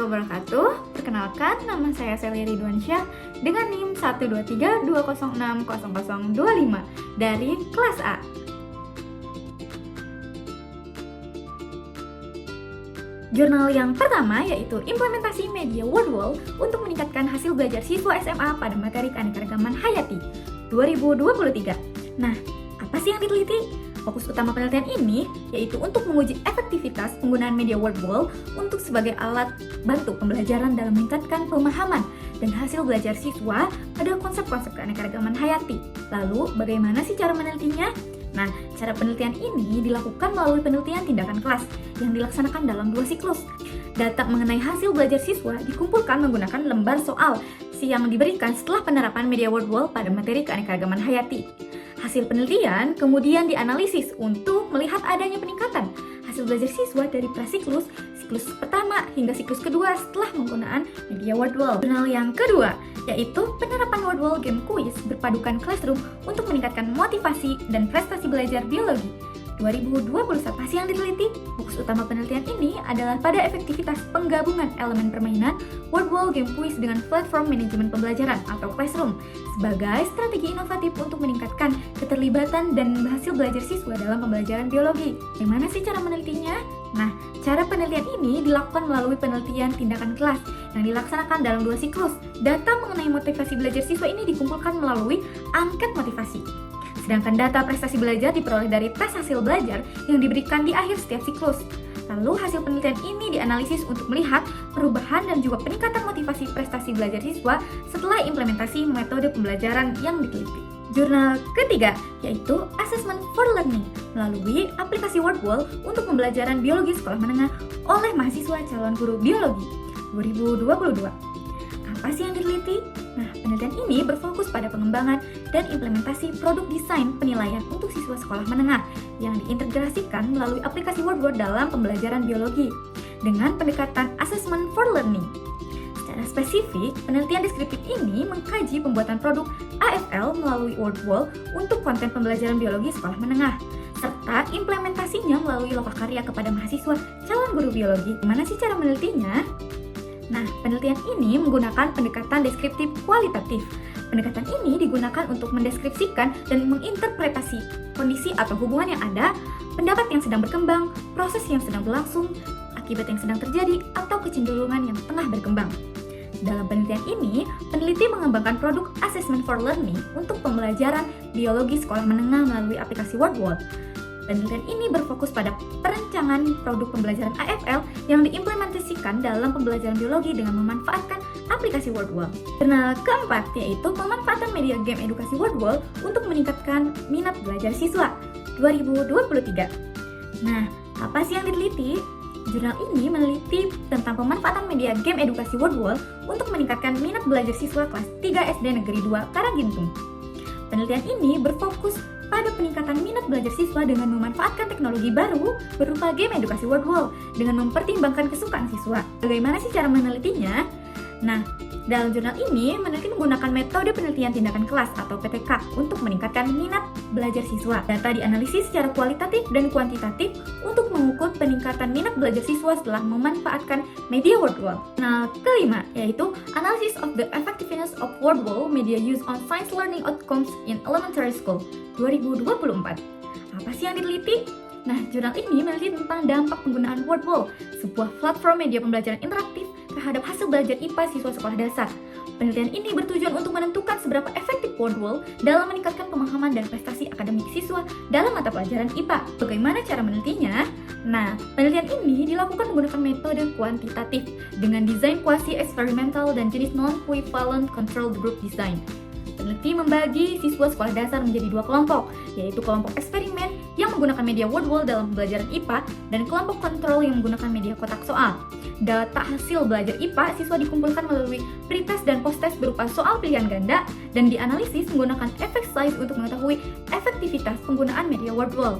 wabarakatuh. Perkenalkan, nama saya Selly Ridwansyah dengan NIM 12320600025 dari kelas A. Jurnal yang pertama yaitu implementasi media WordWall untuk meningkatkan hasil belajar siswa SMA pada materi keanekaragaman hayati 2023. Nah, apa sih yang diteliti? Fokus utama penelitian ini yaitu untuk menguji efektivitas penggunaan media WordWall untuk sebagai alat bantu pembelajaran dalam meningkatkan pemahaman dan hasil belajar siswa pada konsep-konsep keanekaragaman hayati. Lalu, bagaimana sih cara menelitinya? Nah, cara penelitian ini dilakukan melalui penelitian tindakan kelas yang dilaksanakan dalam 2 siklus. Data mengenai hasil belajar siswa dikumpulkan menggunakan lembar soal yang diberikan setelah penerapan media WordWall pada materi keanekaragaman hayati. Hasil penelitian kemudian dianalisis untuk melihat adanya peningkatan hasil belajar siswa dari prasiklus, siklus pertama hingga siklus kedua setelah penggunaan media WordWall. Jurnal yang kedua yaitu penerapan WordWall Game Quiz berpadukan Classroom untuk meningkatkan motivasi dan prestasi belajar biologi 2021. Apa sih yang diteliti? Fokus utama penelitian ini adalah pada efektivitas penggabungan elemen permainan WordWall Game Quiz dengan platform manajemen pembelajaran atau Classroom sebagai strategi inovatif untuk meningkatkan keterlibatan dan hasil belajar siswa dalam pembelajaran biologi. Bagaimana sih cara menelitinya? Nah, cara penelitian ini dilakukan melalui penelitian tindakan kelas yang dilaksanakan dalam 2 siklus. Data mengenai motivasi belajar siswa ini dikumpulkan melalui angket motivasi. Sedangkan data prestasi belajar diperoleh dari tes hasil belajar yang diberikan di akhir setiap siklus. Lalu hasil penelitian ini dianalisis untuk melihat perubahan dan juga peningkatan motivasi prestasi belajar siswa setelah implementasi metode pembelajaran yang diteliti. Jurnal ketiga yaitu Assessment for Learning melalui aplikasi WordWall untuk pembelajaran biologi sekolah menengah oleh mahasiswa calon guru biologi 2022. Apa sih yang diteliti? Nah, penelitian ini berfokus pada pengembangan dan implementasi produk desain penilaian untuk siswa sekolah menengah yang diintegrasikan melalui aplikasi WordWall dalam pembelajaran biologi dengan pendekatan Assessment for Learning. Secara spesifik, penelitian deskriptif ini mengkaji pembuatan produk AFL melalui WordWall untuk konten pembelajaran biologi sekolah menengah, serta implementasinya melalui lokakarya kepada mahasiswa calon guru biologi. Gimana sih cara menelitinya? Nah, penelitian ini menggunakan pendekatan deskriptif kualitatif. Pendekatan ini digunakan untuk mendeskripsikan dan menginterpretasi kondisi atau hubungan yang ada, pendapat yang sedang berkembang, proses yang sedang berlangsung, akibat yang sedang terjadi, atau kecenderungan yang tengah berkembang. Dalam penelitian ini, peneliti mengembangkan produk Assessment for Learning untuk pembelajaran biologi sekolah menengah melalui aplikasi WordWall. Penelitian ini berfokus pada perancangan produk pembelajaran AFL yang diimplementasikan dalam pembelajaran biologi dengan memanfaatkan aplikasi WordWall. Jurnal keempat yaitu pemanfaatan media game edukasi WordWall untuk meningkatkan minat belajar siswa 2023. Nah, apa sih yang diteliti? Jurnal ini meneliti tentang pemanfaatan media game edukasi WordWall untuk meningkatkan minat belajar siswa kelas 3 SD Negeri 2 Karagintung. Penelitian ini berfokus pada peningkatan minat belajar siswa dengan memanfaatkan teknologi baru berupa game edukasi WordWall dengan mempertimbangkan kesukaan siswa. Bagaimana sih cara menelitinya? Nah, dalam jurnal ini meneliti menggunakan metode penelitian tindakan kelas atau PTK untuk meningkatkan minat belajar siswa. Data dianalisis secara kualitatif dan kuantitatif untuk mengukur peningkatan minat belajar siswa setelah memanfaatkan media WordWall. Nah, kelima yaitu Analysis of the Effectiveness of WordWall Media Use on Science Learning Outcomes in Elementary School 2024. Apa sih yang diteliti? Nah, jurnal ini meneliti tentang dampak penggunaan WordWall, sebuah platform media pembelajaran interaktif terhadap hasil belajar IPA siswa sekolah dasar. Penelitian ini bertujuan untuk menentukan seberapa efektif WordWall dalam meningkatkan pemahaman dan prestasi akademik siswa dalam mata pelajaran IPA. Bagaimana cara menelitinya? Nah, penelitian ini dilakukan menggunakan metode kuantitatif dengan desain quasi-eksperimental dan jenis non-equivalent controlled group design. Peneliti membagi siswa sekolah dasar menjadi 2 kelompok, yaitu kelompok eksperimen yang menggunakan media WordWall dalam pembelajaran IPA dan kelompok kontrol yang menggunakan media kotak soal. Data hasil belajar IPA siswa dikumpulkan melalui pretest dan posttest berupa soal pilihan ganda dan dianalisis menggunakan effect size untuk mengetahui efektivitas penggunaan media WordWall.